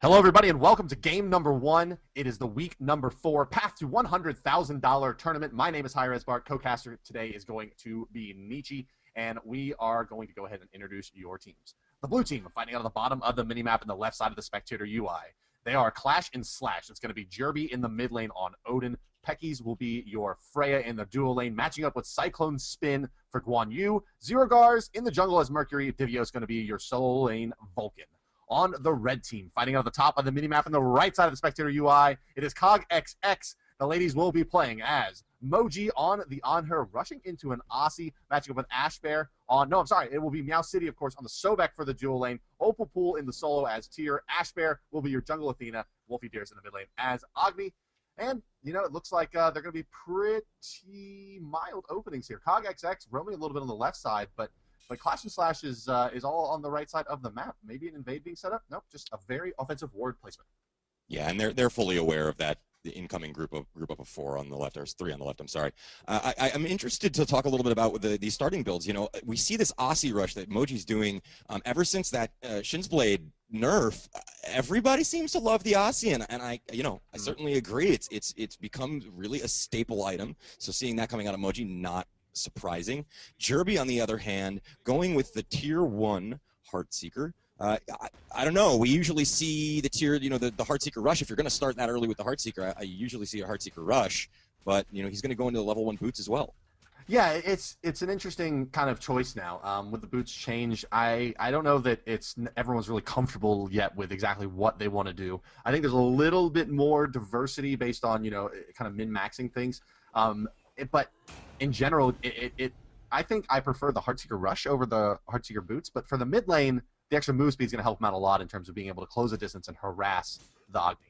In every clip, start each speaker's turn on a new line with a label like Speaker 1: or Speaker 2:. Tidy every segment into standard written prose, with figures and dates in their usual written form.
Speaker 1: Hello, everybody, and welcome to game number 1. It is the week number 4, path to $100,000 tournament. My name is Hi-Rez Bart. Co-caster today is going to be Nietzsche, and we are going to go ahead and introduce your teams. The blue team, fighting out of the bottom of the minimap in the left side of the spectator UI. They are ClashNSlash. It's going to be Jerby in the mid lane on Odin. Peckies will be your Freya in the dual lane, matching up with Cyclone Spin for Guan Yu. Zero Gars in the jungle as Mercury. Divio is going to be your solo lane Vulcan. On the red team, fighting out at the top of the minimap on the right side of the spectator UI, it is Cognitivexx. The ladies will be playing as Moji on the On-Her, rushing into an Aussie, matching up with Ashbear on, no, I'm sorry, it will be Meow City, of course, on the Sobek for the dual lane, Opal Pool in the solo as Tyr, Ashbear will be your jungle Athena, Wolfie Deers in the mid lane as Agni, and, you know, it looks like they're going to be pretty mild openings here. Cognitivexx roaming a little bit on the left side, but ClashNSlash is all on the right side of the map. Maybe an invade being set up? Nope, just a very offensive ward placement.
Speaker 2: Yeah, and they're fully aware of that. The incoming group up of 4 on the left, or 3 on the left. I'm sorry. I'm interested to talk a little bit about these starting builds. You know, we see this Aussie rush that Moji's doing ever since that Shinsblade nerf. Everybody seems to love the Aussie, and I certainly agree. It's become really a staple item. So seeing that coming out of Moji, not surprising. Jerby, on the other hand, going with the tier 1 Heartseeker. I don't know. We usually see the tier, the Heartseeker rush. If you're going to start that early with the Heartseeker, I usually see a Heartseeker rush. But he's going to go into the level 1 boots as well.
Speaker 1: Yeah, it's an interesting kind of choice now. With the boots change, I don't know that everyone's really comfortable yet with exactly what they want to do. I think there's a little bit more diversity based on kind of min-maxing things. But in general, I think I prefer the Heartseeker rush over the Heartseeker boots. But for the mid lane, the extra move speed is going to help him out a lot in terms of being able to close a distance and harass the Agni.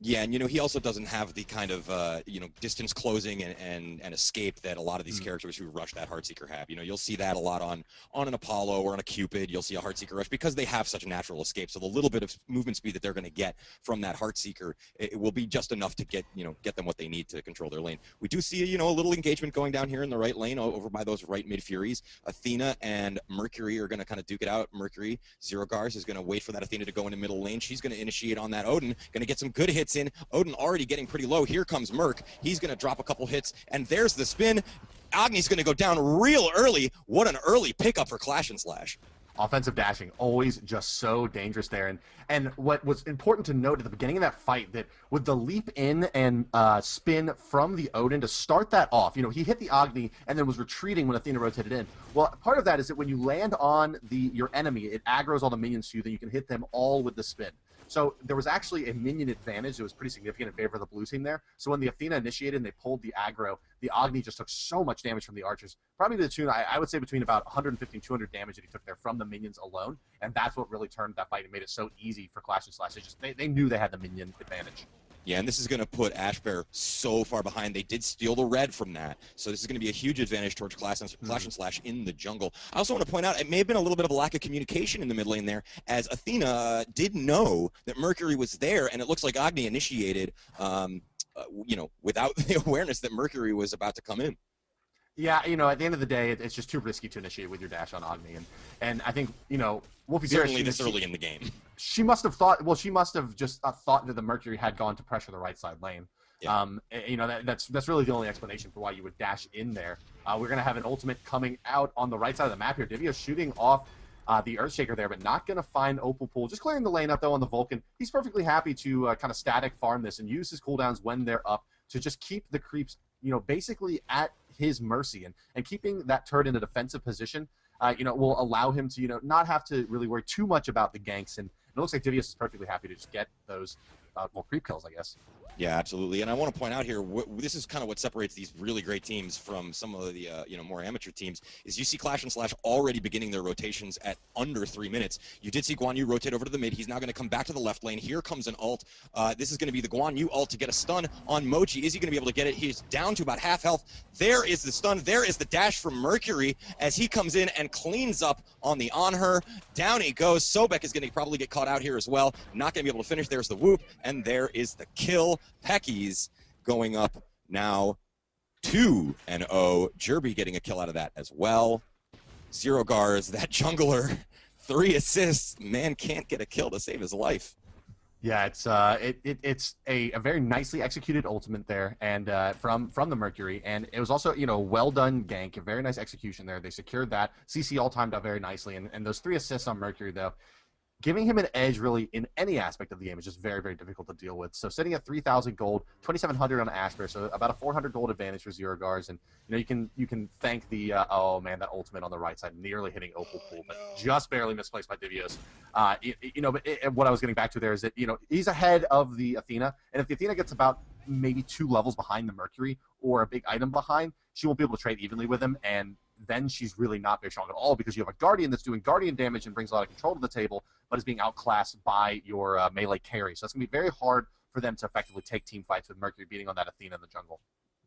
Speaker 2: Yeah, and he also doesn't have the kind of distance closing and escape that a lot of these characters who rush that Heartseeker have. You'll see that a lot on an Apollo or on a Cupid. You'll see a Heartseeker rush because they have such a natural escape. So the little bit of movement speed that they're going to get from that Heartseeker, it will be just enough to get them what they need to control their lane. We do see a little engagement going down here in the right lane over by those right mid Furies. Athena and Mercury are going to kind of duke it out. Mercury, Zero Gars is going to wait for that Athena to go into middle lane. She's going to initiate on that Odin, going to get some good hits in. Odin already getting pretty low. Here comes Merc. He's going to drop a couple hits, and there's the spin. Agni's going to go down real early. What an early pickup for ClashNSlash.
Speaker 1: Offensive dashing, always just so dangerous there. And what was important to note at the beginning of that fight, that with the leap in and spin from the Odin to start that off, he hit the Agni and then was retreating when Athena rotated in. Well, part of that is that when you land on your enemy, it aggroes all the minions to you, then you can hit them all with the spin. So there was actually a minion advantage that was pretty significant in favor of the blue team there. So when the Athena initiated and they pulled the aggro, the Agni just took so much damage from the archers. Probably to the tune, I would say, between about 150 and 200 damage that he took there from the minions alone. And that's what really turned that fight and made it so easy for ClashNSlash. They knew they had the minion advantage.
Speaker 2: Yeah, and this is going to put Ashbear so far behind. They did steal the red from that. So this is going to be a huge advantage towards ClashNSlash in the jungle. I also want to point out, it may have been a little bit of a lack of communication in the mid lane there, as Athena did know that Mercury was there, and it looks like Agni initiated, without the awareness that Mercury was about to come in.
Speaker 1: Yeah, at the end of the day, it's just too risky to initiate with your dash on Agni. And I think, Wolfie Deer,
Speaker 2: certainly this early in the game.
Speaker 1: She must have thought, she must have just thought that the Mercury had gone to pressure the right side lane. Yeah. That's really the only explanation for why you would dash in there. We're going to have an ultimate coming out on the right side of the map here. Divio shooting off the Earthshaker there, but not going to find Opal Pool. Just clearing the lane up, though, on the Vulcan. He's perfectly happy to kind of static farm this and use his cooldowns when they're up to just keep the creeps, basically at his mercy. And keeping that turret in a defensive position, will allow him to, not have to really worry too much about the ganks. And it looks like Divius is perfectly happy to just get those creep kills, I guess.
Speaker 2: Yeah, absolutely. And I want to point out here, this is kind of what separates these really great teams from some of the more amateur teams, is you see ClashNSlash already beginning their rotations at under 3 minutes. You did see Guan Yu rotate over to the mid. He's now going to come back to the left lane. Here comes an ult. This is going to be the Guan Yu ult to get a stun on Moji. Is he going to be able to get it? He's down to about half health. There is the stun. There is the dash from Mercury as he comes in and cleans up on the On-Her. Down he goes. Sobek is going to probably get caught out here as well. Not going to be able to finish. There's the whoop, and there is the kill. Peckies going up now 2-0. Jerby getting a kill out of that as well. Zero Gars, that jungler, 3 assists. Man can't get a kill to save his life.
Speaker 1: Yeah, it's a very nicely executed ultimate there, and from the Mercury, and it was also well done gank, a very nice execution there. They secured that. CC all timed out very nicely, and those 3 assists on Mercury though, giving him an edge really in any aspect of the game is just very, very difficult to deal with. So sitting at 3,000 gold, 2,700 on Asper, so about a 400 gold advantage for Zero Guards, and you can thank the oh man, that ultimate on the right side nearly hitting Opal Pool, but just barely misplaced by Divios. But what I was getting back to there is that he's ahead of the Athena, and if the Athena gets about maybe 2 levels behind the Mercury or a big item behind, she won't be able to trade evenly with him, and then she's really not very strong at all because you have a Guardian that's doing Guardian damage and brings a lot of control to the table, but is being outclassed by your melee carry. So it's going to be very hard for them to effectively take team fights with Mercury beating on that Athena in the jungle.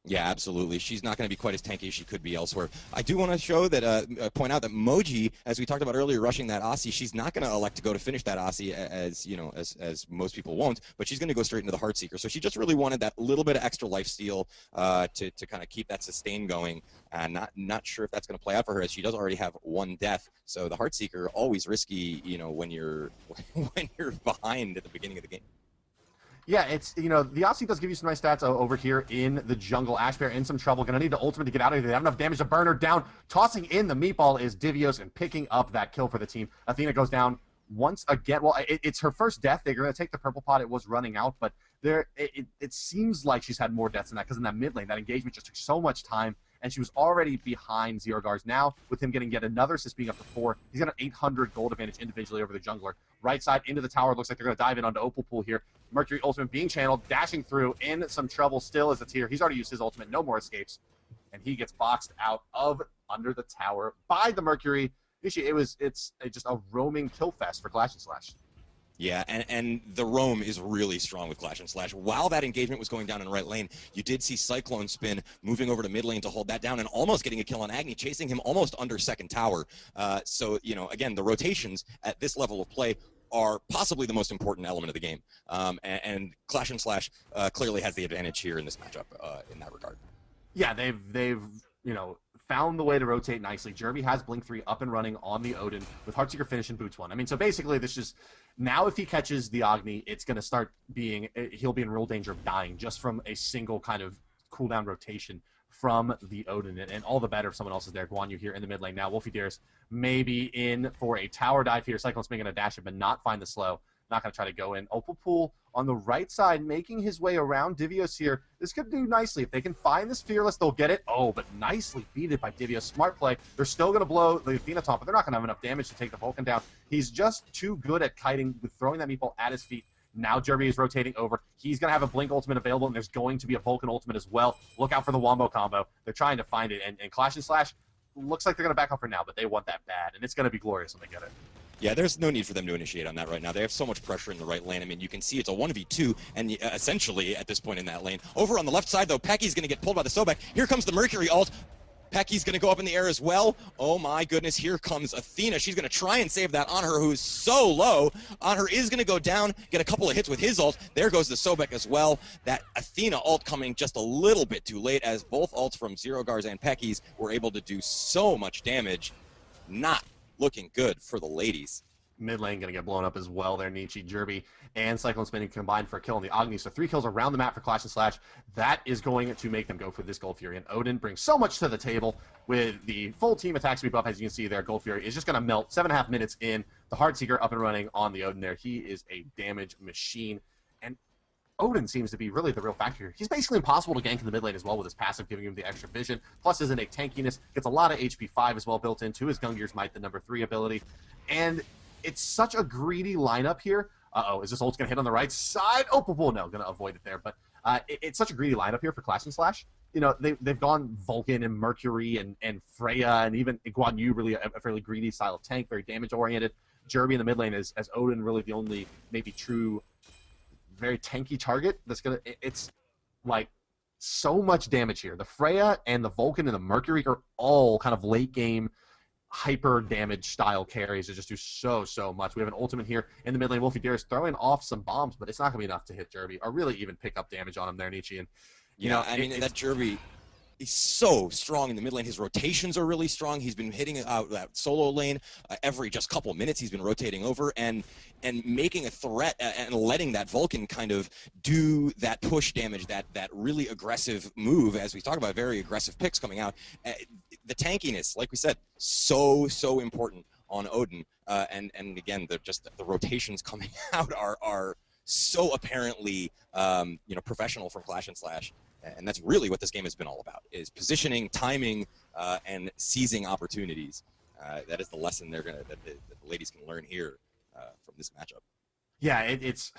Speaker 2: Yeah, absolutely. She's not going to be quite as tanky as she could be elsewhere. I do want to show that, point out that Moji, as we talked about earlier, rushing that Aussie, she's not going to elect to go to finish that Aussie as most people won't, but she's going to go straight into the Heartseeker. So she just really wanted that little bit of extra lifesteal to kind of keep that sustain going. And not sure if that's going to play out for her, as she does already have 1 death. So the Heartseeker, always risky, when you're when you're behind at the beginning of the game.
Speaker 1: Yeah, it's, the Aussie does give you some nice stats over here in the jungle. Ashbear in some trouble. Going to need the ultimate to get out of here. They have enough damage to burn her down. Tossing in the meatball is Divios and picking up that kill for the team. Athena goes down once again. Well, it's her first death. They're going to take the purple pot. It was running out, but it seems like she's had more deaths than that, because in that mid lane, that engagement just took so much time, and she was already behind Zero Guards. Now, with him getting yet another assist being up to 4, he's got an 800 gold advantage individually over the jungler. Right side into the tower. Looks like they're going to dive in onto Opal Pool here. Mercury ultimate being channeled, dashing through, in some trouble still as it's here. He's already used his ultimate, no more escapes. And he gets boxed out of under the tower by the Mercury. It's just a roaming kill fest for ClashNSlash.
Speaker 2: Yeah, and the roam is really strong with ClashNSlash. While that engagement was going down in right lane, you did see Cyclone Spin moving over to mid lane to hold that down and almost getting a kill on Agni, chasing him almost under second tower. So, again, the rotations at this level of play are possibly the most important element of the game. And ClashNSlash clearly has the advantage here in this matchup in that regard.
Speaker 1: Yeah, they've found the way to rotate nicely. Jerby has Blink 3 up and running on the Odin with Heartseeker finish and Boots 1. I mean, so basically this just, now if he catches the Agni, it's going to start being, he'll be in real danger of dying just from a single kind of cooldown rotation from the Odin, and all the better if someone else is there. Guan Yu here in the mid lane now. Wolfie Deers maybe in for a tower dive here. Cyclone's making a dash it, but not find the slow. Not going to try to go in. Opal Pool on the right side, making his way around Divios here. This could do nicely. If they can find this Fearless, they'll get it. Oh, but nicely beaten by Divios. Smart play. They're still going to blow the Athena top, but they're not going to have enough damage to take the Vulcan down. He's just too good at kiting with throwing that meatball at his feet. Now Jerby is rotating over. He's going to have a Blink ultimate available, and there's going to be a Vulcan ultimate as well. Look out for the Wombo combo. They're trying to find it, and ClashNSlash looks like they're going to back up for now, but they want that bad, and it's going to be glorious when they get it.
Speaker 2: Yeah, there's no need for them to initiate on that right now. They have so much pressure in the right lane. I mean, you can see it's a 1v2, and essentially at this point in that lane. Over on the left side, though, Pecky's going to get pulled by the Sobek. Here comes the Mercury ult. Pecky's going to go up in the air as well. Oh my goodness, here comes Athena. She's going to try and save that on her, who's so low. On her is going to go down, get a couple of hits with his ult. There goes the Sobek as well. That Athena ult coming just a little bit too late, as both ults from Zero Guards and Pecky's were able to do so much damage. Not looking good for the ladies.
Speaker 1: Mid lane going to get blown up as well there. Nietzsche, Jerby, and Cyclone Spinning combined for a kill on the Agni. So 3 kills around the map for ClashNSlash. That is going to make them go for this Gold Fury. And Odin brings so much to the table with the full team attack speed buff. As you can see there, Gold Fury is just going to melt. 7.5 minutes in. The Heartseeker up and running on the Odin there. He is a damage machine. And Odin seems to be really the real factor here. He's basically impossible to gank in the mid lane as well with his passive, giving him the extra vision. Plus his innate tankiness. Gets a lot of HP 5 as well built into his Gungir's Might, the number 3 ability. And it's such a greedy lineup here. Uh-oh, is this ult going to hit on the right side? Oh, no, going to avoid it there. But it's such a greedy lineup here for ClashNSlash. They've gone Vulcan and Mercury and Freya, and even Guan Yu, really a fairly greedy style of tank, very damage-oriented. Jerby in the mid lane is, as Odin, really the only maybe true, very tanky target that's going to... It's like so much damage here. The Freya and the Vulcan and the Mercury are all kind of late-game hyper damage style carries that just do so much. We have an ultimate here in the mid lane. Wolfie Deer is throwing off some bombs, but it's not going to be enough to hit Jerby or really even pick up damage on him there, Nietzsche. And
Speaker 2: that Jerby He's so strong in the mid lane. His rotations are really strong. He's been hitting out that solo lane every just couple minutes. He's been rotating over and making a threat and letting that Vulcan kind of do that push damage, that really aggressive move. As we talk about, very aggressive picks coming out. The tankiness, like we said, so important on Odin. And again, the rotations coming out are so apparently professional from ClashNSlash. And that's really what this game has been all about, is positioning, timing, and seizing opportunities. That is the lesson that the ladies can learn here from this matchup.
Speaker 1: Yeah, it's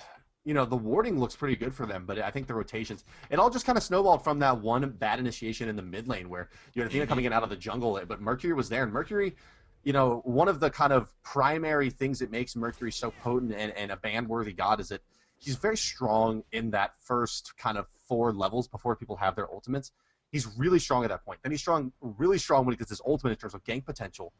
Speaker 1: the warding looks pretty good for them, but I think the rotations, it all just kind of snowballed from that one bad initiation in the mid lane where you had Athena coming in out of the jungle, but Mercury was there, and Mercury, one of the kind of primary things that makes Mercury so potent and a ban-worthy god is that he's very strong in that first kind of 4 levels before people have their ultimates. He's really strong at that point. Then he's really strong when he gets his ultimate in terms of gank potential.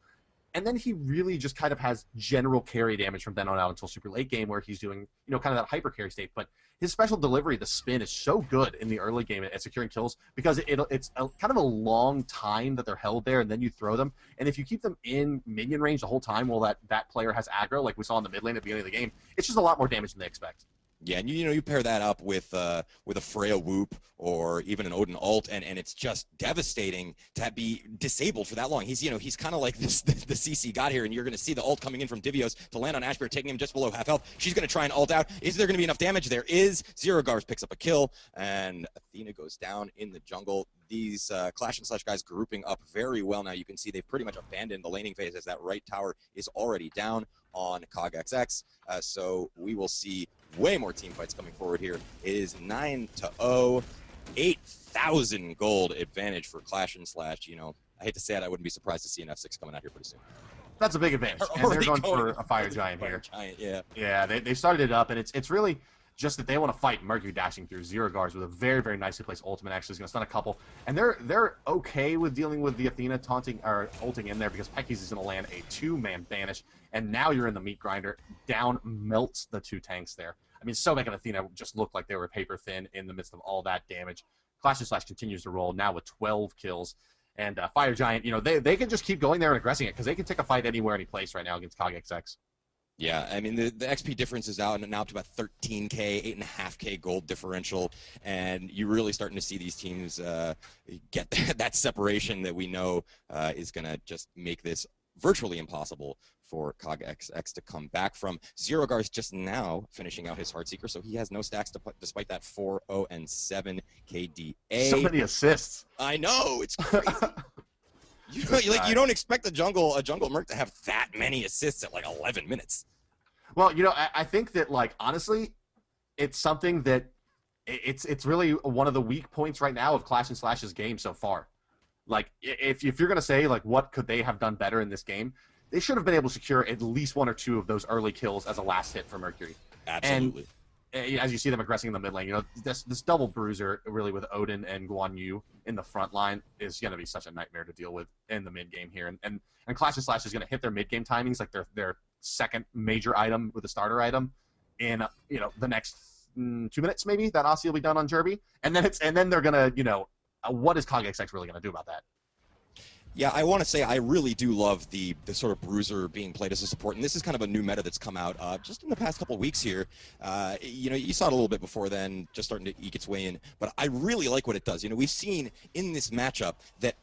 Speaker 1: And then he really just kind of has general carry damage from then on out until super late game where he's doing, kind of that hyper carry state. But his special delivery, the spin, is so good in the early game at securing kills because it's kind of a long time that they're held there, and then you throw them. And if you keep them in minion range the whole time while that player has aggro, like we saw in the mid lane at the beginning of the game, it's just a lot more damage than they expect.
Speaker 2: Yeah, and you pair that up with a Freya whoop or even an Odin ult, and it's just devastating to be disabled for that long. He's he's kind of like the CC god here, and you're going to see the ult coming in from Divios to land on Ashbear, taking him just below half health. She's going to try and ult out. Is there going to be enough damage? There is. Zero Gars picks up a kill, and Athena goes down in the jungle. These ClashNSlash guys grouping up very well now. You can see they've pretty much abandoned the laning phase as that right tower is already down on Cognitivexx. So we will see way more team fights coming forward here. It is 9-0, 8,000 gold advantage for ClashNSlash. I hate to say it, I wouldn't be surprised to see an F6 coming out here pretty soon.
Speaker 1: That's a big advantage, and they're going for a Fire Giant here. Yeah, they started it up, and it's really just that they want to fight Mercury dashing through. Zero Gars with a very, very nicely placed ultimate actually is going to stun a couple. And they're okay with dealing with the Athena taunting or ulting in there because Pekis is going to land a 2-man banish. And now you're in the meat grinder. Down melts the 2 tanks there. I mean, Sobek and Athena just looked like they were paper thin in the midst of all that damage. ClashNSlash continues to roll now with 12 kills. And Fire Giant, they can just keep going there and aggressing it because they can take a fight anywhere, any place right now against Cognitivexx.
Speaker 2: Yeah, I mean, the XP difference is out now up to about 13K, 8.5K gold differential, and you're really starting to see these teams get that separation that we know is going to just make this virtually impossible for Cognitivexx to come back from. Zero Gars just now finishing out his Heartseeker, so he has no stacks despite that 4-0-7 KDA.
Speaker 1: So many assists.
Speaker 2: I know, it's crazy. You don't expect a jungle merc to have that many assists at like 11 minutes.
Speaker 1: Well, I think that honestly, it's something that it's really one of the weak points right now of ClashNSlash's game so far. Like if you're gonna say what could they have done better in this game, they should have been able to secure at least 1 or 2 of those early kills as a last hit for Mercury.
Speaker 2: Absolutely.
Speaker 1: And as you see them aggressing in the mid lane, this double bruiser really with Odin and Guan Yu in the front line is going to be such a nightmare to deal with in the mid game here. And ClashNSlash is going to hit their mid game timings, like their second major item with the starter item, in the next 2 minutes maybe. That Aussie will be done on Jerby, and then they're going to what is Cognitivexx really going to do about that?
Speaker 2: Yeah, I want to say I really do love the sort of bruiser being played as a support, and this is kind of a new meta that's come out just in the past couple of weeks here. You saw it a little bit before then, just starting to eke its way in, but I really like what it does. We've seen in this matchup that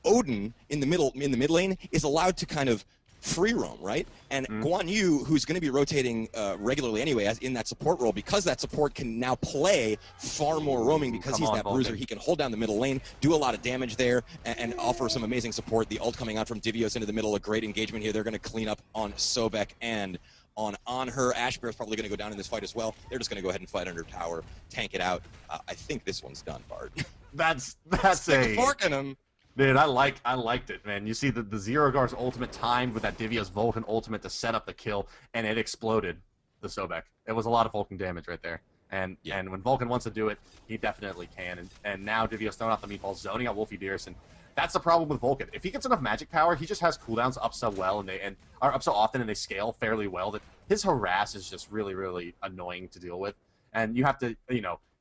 Speaker 2: Odin in the mid lane is allowed to kind of free roam, right? And Guan Yu, who's going to be rotating regularly anyway, as in that support role, because that support can now play far more roaming because he's that bruiser. He can hold down the middle lane, do a lot of damage there, and offer some amazing support. The ult coming out from Divios into the middle, a great engagement here. They're going to clean up on Sobek and on her. Ashbear is probably going to go down in this fight as well. They're just going to go ahead and fight under tower, tank it out. I think this one's done, Bart.
Speaker 1: That's
Speaker 2: a fork in him.
Speaker 1: Dude, I liked it, man. You see the Zero Gars ultimate timed with that Divios Vulcan ultimate to set up the kill, and it exploded the Sobek. It was a lot of Vulcan damage right there. And when Vulcan wants to do it, he definitely can. And now Divios throwing out the meatballs, zoning out Wolfie Deers, and that's the problem with Vulcan. If he gets enough magic power, he just has cooldowns up so well and are up so often, and they scale fairly well that his harass is just really, really annoying to deal with. And you have to,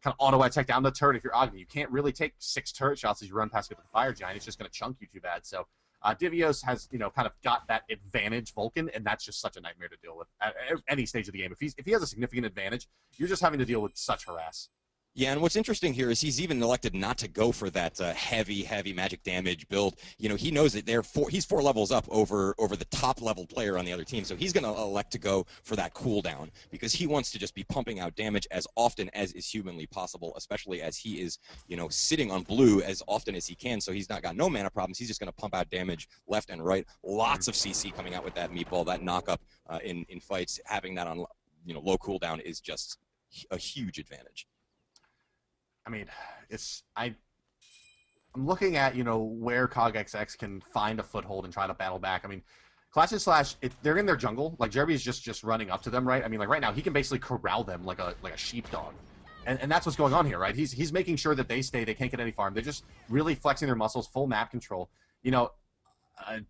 Speaker 1: kind of auto attack down the turret if you're Agni. You can't really take 6 turret shots as you run past it with the Fire Giant. It's just going to chunk you too bad. So Divios has, kind of got that advantage Vulcan, and that's just such a nightmare to deal with at any stage of the game. If he has a significant advantage, you're just having to deal with such harass.
Speaker 2: Yeah, and what's interesting here is he's even elected not to go for that heavy magic damage build. He knows that he's 4 levels up over the top level player on the other team, so he's going to elect to go for that cooldown because he wants to just be pumping out damage as often as is humanly possible, especially as he is, sitting on blue as often as he can, so he's not got no mana problems. He's just going to pump out damage left and right. Lots of CC coming out with that meatball, that knockup in fights. Having that on, low cooldown is just a huge advantage.
Speaker 1: I mean, I'm looking at, where Cognitivexx can find a foothold and try to battle back. I mean, ClashNSlash, they're in their jungle. Like, Jeremy's just running up to them, right? I mean, like, right now, he can basically corral them like a sheepdog. And that's what's going on here, right? He's making sure that they can't get any farm. They're just really flexing their muscles, full map control.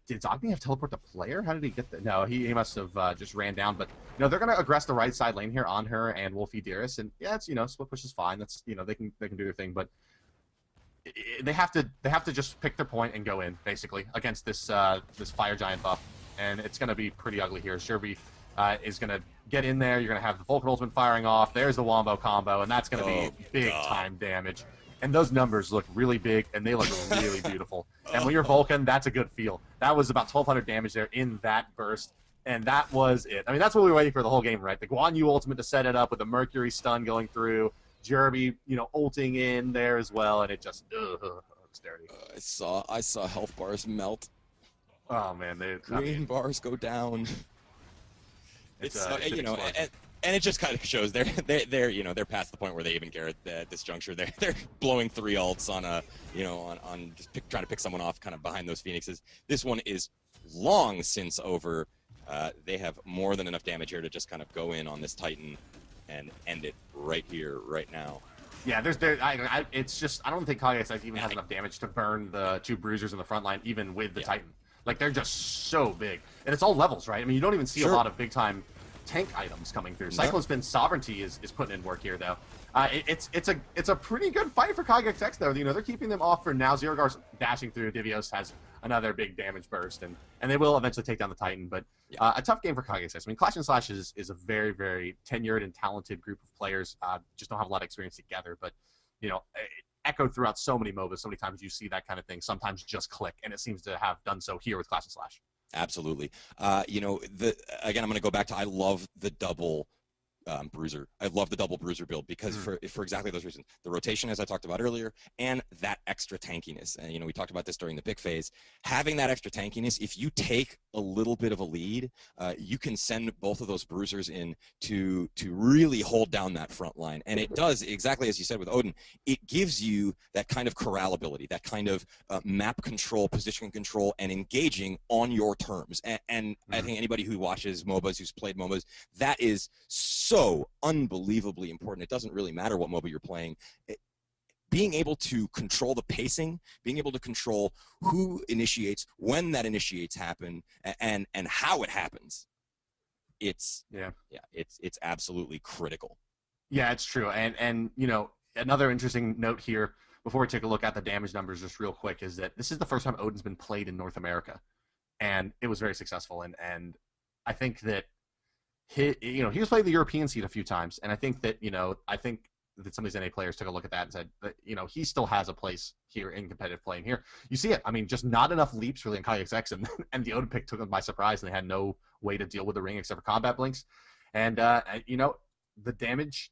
Speaker 1: Did Zogby have teleport the player? How did he get there? No, he must have just ran down. But they're going to aggress the right side lane here on her and Wolfie Dearest, and yeah, it's split push is fine. That's they can do their thing, but they have to just pick their point and go in basically against this Fire Giant buff, and it's going to be pretty ugly here. Sherby is going to get in there. You're going to have the Vulcan Ultimate firing off. There's the Wombo combo, and that's going to be big time damage. And those numbers look really big, and they look really beautiful. And when you're Vulcan, that's a good feel. That was about 1,200 damage there in that burst, and that was it. I mean, that's what we were waiting for the whole game, right? The Guan Yu ultimate to set it up with the Mercury stun going through, Jeremy, ulting in there as well, and it just, it's dirty.
Speaker 2: I saw health bars melt.
Speaker 1: Oh, man.
Speaker 2: Green bars go down. It's and it just kind of shows they're past the point where they even care at this juncture. They're blowing 3 ults on on just trying to pick someone off kind of behind those Phoenixes. This one is long since over. They have more than enough damage here to just kind of go in on this Titan and end it right here, right now.
Speaker 1: Yeah, it's just I don't think Cognitivexx even has enough damage to burn the 2 bruisers in the front line, even with the Titan. Like, they're just so big, and it's all levels, right? I mean, you don't even see a lot of big time tank items coming through. Cyclone Spin Sovereignty is putting in work here, though. It's a pretty good fight for Cognitivexx, though. They're keeping them off for now. Zerogar's dashing through. Divios has another big damage burst, and they will eventually take down the Titan. But a tough game for Cognitivexx. I mean, ClashNSlash is a very, very tenured and talented group of players. Just don't have a lot of experience together, but echoed throughout so many MOBAs. So many times you see that kind of thing. Sometimes just click, and it seems to have done so here with ClashNSlash.
Speaker 2: Absolutely. Again, I'm going to go back to I love the double bruiser. I love the double bruiser build because for exactly those reasons. The rotation, as I talked about earlier, and that extra tankiness. And, we talked about this during the pick phase. Having that extra tankiness, if you take a little bit of a lead, you can send both of those bruisers in to really hold down that front line. And it does, exactly as you said with Odin, it gives you that kind of corrallability, that kind of map control, position control, and engaging on your terms. And I think anybody who watches MOBAs, who's played MOBAs, that is so unbelievably important. It doesn't really matter what MOBA you're playing. Being able to control the pacing, being able to control who initiates, when that initiates happen, and how it happens, it's absolutely critical.
Speaker 1: Yeah, it's true. And another interesting note here before we take a look at the damage numbers just real quick is that this is the first time Odin's been played in North America, and it was very successful. And I think that he was playing the European seed a few times, and I think that some of these NA players took a look at that and said that he still has a place here in competitive play. And here you see it. I mean, just not enough leaps really in Cognitivexx, and the Odin pick took them by surprise, and they had no way to deal with the ring except for combat blinks. And the damage,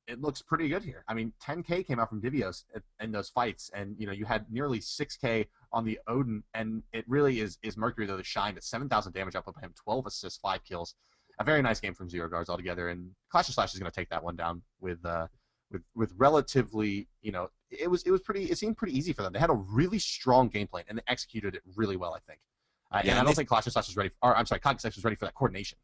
Speaker 1: it looks pretty good here. I mean, 10K came out from Divios in those fights, and you had nearly 6K on the Odin, and it really is Mercury though that shined at 7,000 damage up of him, 12 assists, 5 kills. A very nice game from Zero Guards altogether, and ClashNSlash is going to take that one down with relatively, it seemed pretty easy for them. They had a really strong game plan, and they executed it really well, I think. And I don't think ClashNSlash was ready, Cognitivexx was ready for that coordination.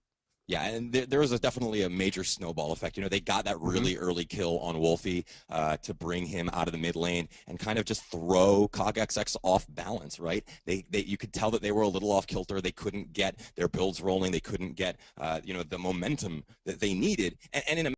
Speaker 2: Yeah, and there was definitely a major snowball effect. They got that really early kill on Wolfie to bring him out of the mid lane and kind of just throw Cognitivexx off balance, right? You could tell that they were a little off kilter. They couldn't get their builds rolling. They couldn't get the momentum that they needed. And in a